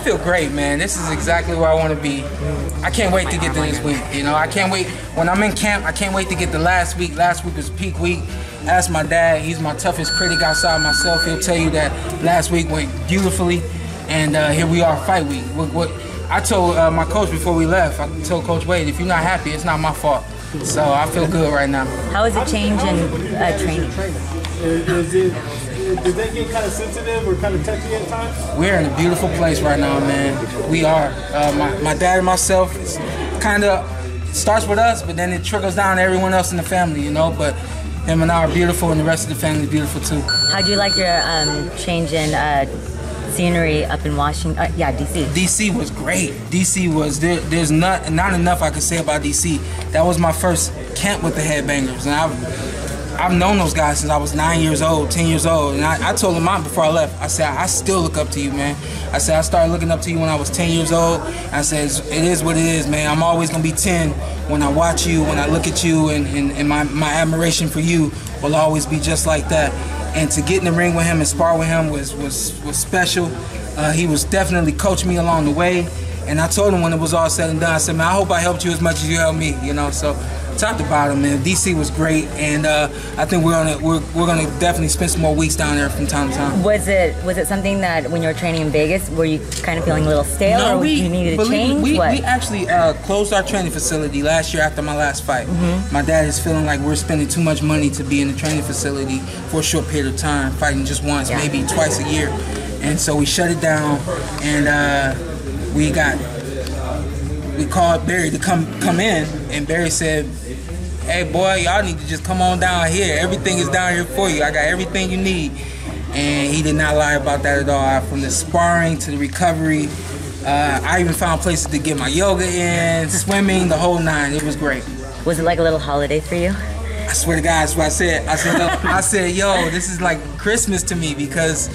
feel great, man. This is exactly where I want to be. I can't wait to get to this week. You know, I can't wait. When I'm in camp, I can't wait to get to last week. Last week was peak week. Ask my dad. He's my toughest critic outside myself. He'll tell you that last week went beautifully, and here we are, fight week. What I told my coach before we left, I told Coach Wade, if you're not happy, it's not my fault. So I feel good right now. How has it changed in training? Did they get kind of sensitive or kind of touchy at times? We're in a beautiful place right now, man. We are. My dad and myself, kind of starts with us, but then it trickles down to everyone else in the family, you know. But him and I are beautiful, and the rest of the family is beautiful too. How do you like your change in scenery up in Washington? Yeah, DC. DC was great. DC was there's not enough I could say about DC. That was my first camp with the Headbangers, and I've known those guys since I was 9 years old, 10 years old, and I told them before I left, I said, I still look up to you, man. I said, I started looking up to you when I was 10 years old. I said, it is what it is, man. I'm always going to be 10 when I watch you, when I look at you, and my admiration for you will always be just like that. And to get in the ring with him and spar with him was special. He was definitely coaching me along the way. And I told him when it was all said and done, I said, man, I hope I helped you as much as you helped me, you know. So top to bottom, man, DC was great, and I think we're gonna definitely spend some more weeks down there from time to time. Was it something that when you were training in Vegas, were you kind of feeling a little stale, or you needed to change? We actually closed our training facility last year after my last fight. My dad is feeling like we're spending too much money to be in the training facility for a short period of time, fighting just once, maybe twice a year, and so we shut it down, and we called Barry to come in, and Barry said, hey boy, y'all need to just come on down here. Everything is down here for you. I got everything you need. And he did not lie about that at all. From the sparring to the recovery, I even found places to get my yoga in, swimming, the whole nine. It was great. Was it like a little holiday for you? I swear to God, that's what I said. I said, yo, this is like Christmas to me, because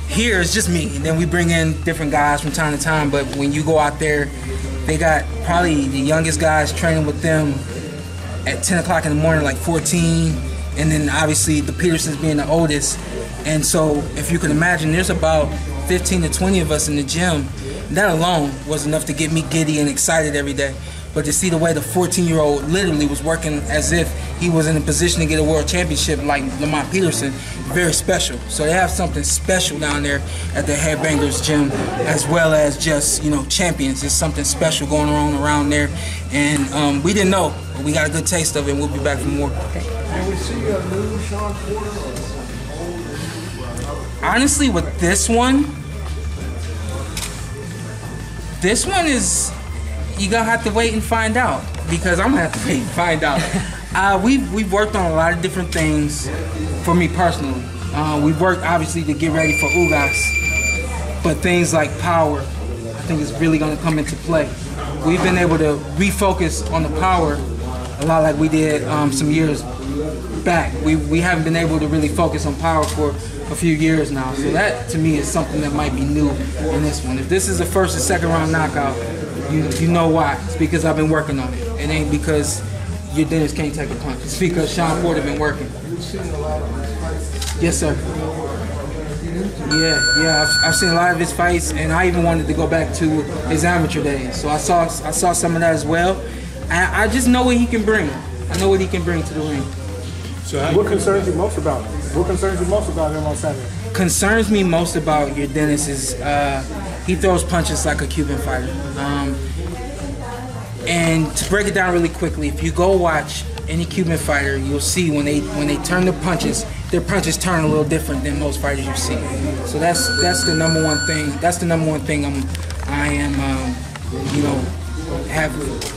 here it's just me. And then we bring in different guys from time to time. But when you go out there, they got probably the youngest guys training with them at 10 o'clock in the morning, like 14, and then obviously the Petersons being the oldest. And so if you can imagine, there's about 15 to 20 of us in the gym. That alone was enough to get me giddy and excited every day. But to see the way the 14-year-old literally was working as if he was in a position to get a world championship like Lamont Peterson, very special. So they have something special down there at the Headbangers gym, as well as just, you know, champions. There's something special going on around there. And we didn't know, but we got a good taste of it, and we'll be back for more. Can we see a new Shawn Porter? Honestly, with this one is, you're gonna have to wait and find out, because I'm gonna have to wait and find out. We've worked on a lot of different things for me personally. We've worked obviously to get ready for Ugas, but things like power, I think is really gonna come into play. We've been able to refocus on the power a lot like we did some years back. We haven't been able to really focus on power for a few years now. So that to me is something that might be new in this one. If this is a first or second round knockout, you know why. It's because I've been working on it. It ain't because your Dennis can't take a punch. It's because Shawn Porter been working. Yes, sir. Yeah, I've seen a lot of his fights, and I even wanted to go back to his amateur days. So I saw some of that as well. I just know what he can bring. I know what he can bring to the ring. So what concerns you most about him? What concerns you most about him on Saturday? Concerns me most about your Dennis is he throws punches like a Cuban fighter. And to break it down really quickly, if you go watch any Cuban fighter, you'll see when they turn their punches turn a little different than most fighters you see. So that's the number one thing. That's the number one thing I am you know, have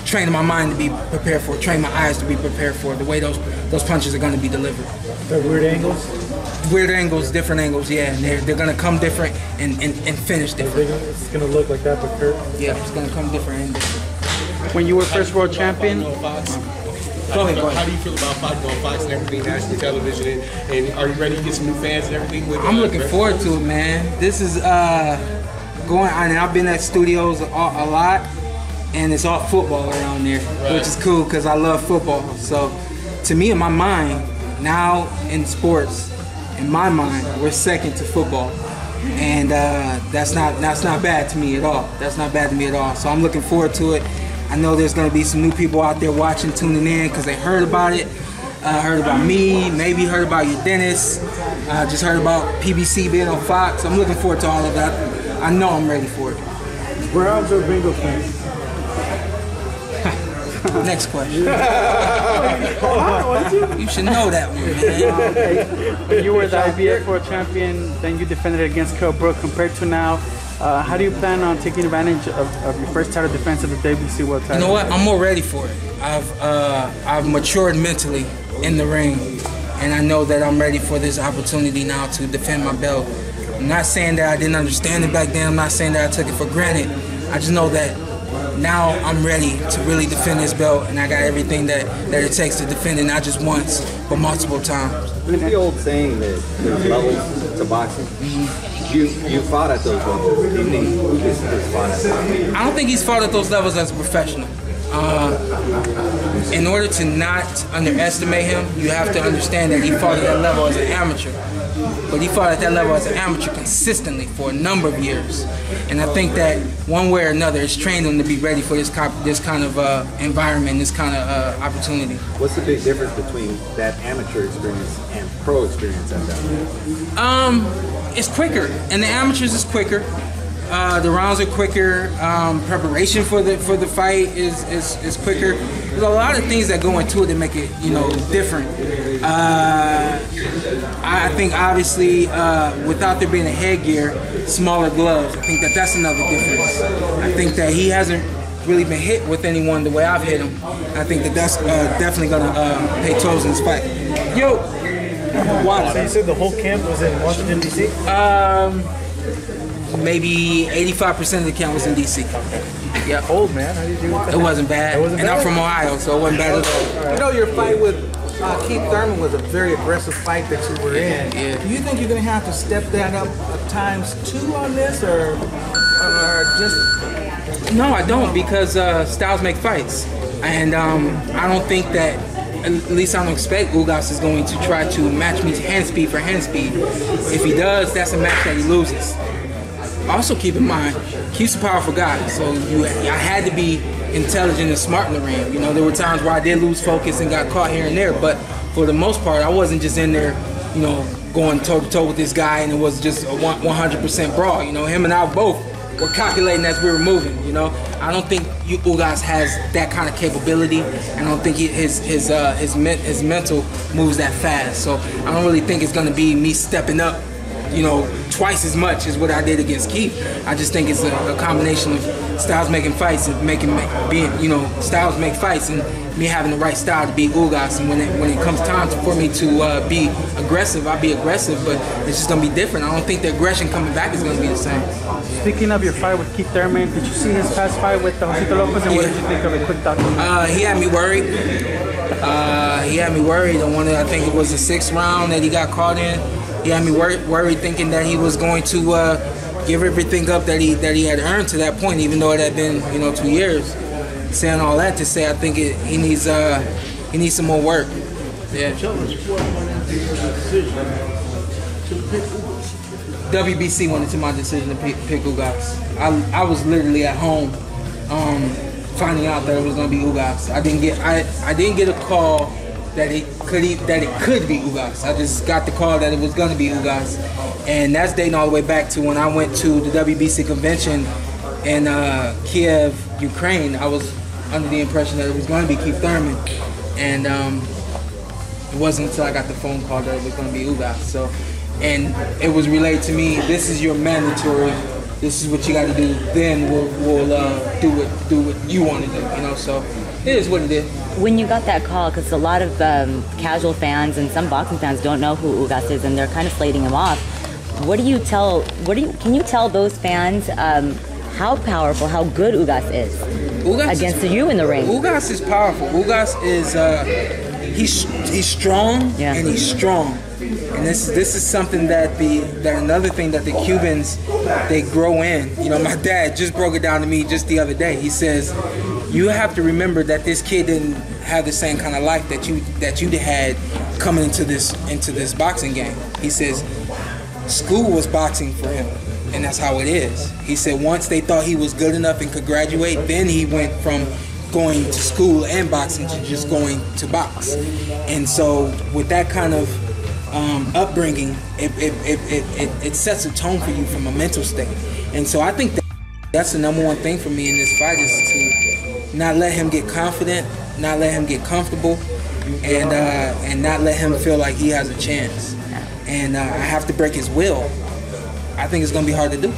trained my mind to be prepared for, train my eyes to be prepared for, the way those punches are going to be delivered. The weird angles? Weird angles, different angles, yeah. And they're going to come different and finish different. It's going to look like that, but Kurt? Yeah, it's going to come different and different. When you were first world champion, Go ahead. How do you feel about fighting on Fox and everything, national television, and are you ready to get some new fans and everything? I'm looking forward to it, man. This is going on, and I've been at studios a lot, and it's all football around there, which is cool because I love football. So to me, in my mind, now in sports, in my mind, we're second to football. and that's not bad to me at all. That's not bad to me at all. So I'm looking forward to it. I know there's going to be some new people out there watching, tuning in, because they heard about it, heard about me, maybe heard about your Dennis, just heard about PBC being on Fox. I'm looking forward to all of that. I know I'm ready for it. Browns or Bengals fans? Next question. You should know that one, man. When you were the IBF World Champion, then you defended against Kell Brook. Compared to now, how do you plan on taking advantage of your first title defense of the WBC World Title? You know what? I'm more ready for it. I've matured mentally in the ring, and I know that I'm ready for this opportunity now to defend my belt. I'm not saying that I didn't understand it back then. I'm not saying that I took it for granted. I just know that now I'm ready to really defend this belt, and I got everything that it takes to defend it, not just once, but multiple times. There's the old saying that there's levels to boxing. You fought at those levels. Do you think Ugas has fought at those? I don't think he's fought at those levels as a professional. In order to not underestimate him, you have to understand that he fought at that level as an amateur. But he fought at that level as an amateur consistently for a number of years. And I think that one way or another, it's trained him to be ready for this kind of environment, this kind of opportunity. What's the big difference between that amateur experience and pro experience at that level? It's quicker, and the amateurs is quicker. The rounds are quicker. Preparation for the fight is quicker. There's a lot of things that go into it that make it, different. I think obviously without there being a headgear, smaller gloves. I think that's another difference. I think that he hasn't really been hit with anyone the way I've hit him. I think that's definitely gonna pay tolls in this fight. Yo, Wow. So you said the whole camp was in Washington D.C. Maybe 85% of the camp was in D.C. Yeah. Cold, man. How did you do with that? It wasn't bad. I'm from Ohio, so it wasn't bad at all. You know, your fight with Keith Thurman was a very aggressive fight that you were in. Yeah. Do you think you're going to have to step that up ×2 on this, or just... No, I don't, because styles make fights. And I don't think that, at least I don't expect Ugas is going to try to match me hand speed for hand speed. If he does, that's a match that he loses. Also keep in mind, Keith's a powerful guy, so I had to be intelligent and smart in the ring. You know, there were times where I did lose focus and got caught here and there, but for the most part, I wasn't just in there, going toe-to-toe with this guy and it was just a 100% brawl. You know, him and I both were calculating as we were moving, I don't think Ugas has that kind of capability. I don't think his mental moves that fast. So I don't really think it's going to be me stepping up, twice as much as what I did against Keith. I just think it's a combination of styles making fights and styles make fights, and me having the right style to beat Ugas. And when it comes time for me to be aggressive, I'll be aggressive, but it's just gonna be different. I don't think the aggression coming back is gonna be the same. Speaking of your fight with Keith Thurman, did you see his past fight with Josito Lopez, and what did you think of it? Quick thoughts on that. He had me worried. I think it was the 6th round that he got caught in. He had me worried, thinking that he was going to give everything up that he had earned to that point, even though it had been 2 years. Saying all that to say, I think he needs some more work. Yeah. WBC went into my decision to pick Ugas. I was literally at home, finding out that it was going to be Ugas. I didn't get a call that it could be Ugas. I just got the call that it was going to be Ugas, and that's dating all the way back to when I went to the WBC convention in Kiev, Ukraine. I was under the impression that it was going to be Keith Thurman, and it wasn't until I got the phone call that it was going to be Ugas. So, and it was relayed to me, this is your mandatory. This is what you got to do. Then we'll do what you want to do. So it is what it is. When you got that call, because a lot of casual fans and some boxing fans don't know who Ugas is, and they're kind of slating him off. Can you tell those fans how powerful, how good Ugas is against you in the ring? Ugas is powerful. Ugas is he's strong, and he's strong. And this is something that another thing that the Cubans, they grow in. My dad just broke it down to me just the other day. He says, you have to remember that this kid didn't have the same kind of life that you had coming into this boxing game. He says, school was boxing for him, and that's how it is. He said once they thought he was good enough and could graduate, then he went from going to school and boxing to just going to box. And so with that kind of upbringing, it sets a tone for you from a mental state. And so I think that's the number one thing for me in this fight, is to not let him get confident, not let him get comfortable, and not let him feel like he has a chance. And I have to break his will. I think it's going to be hard to do.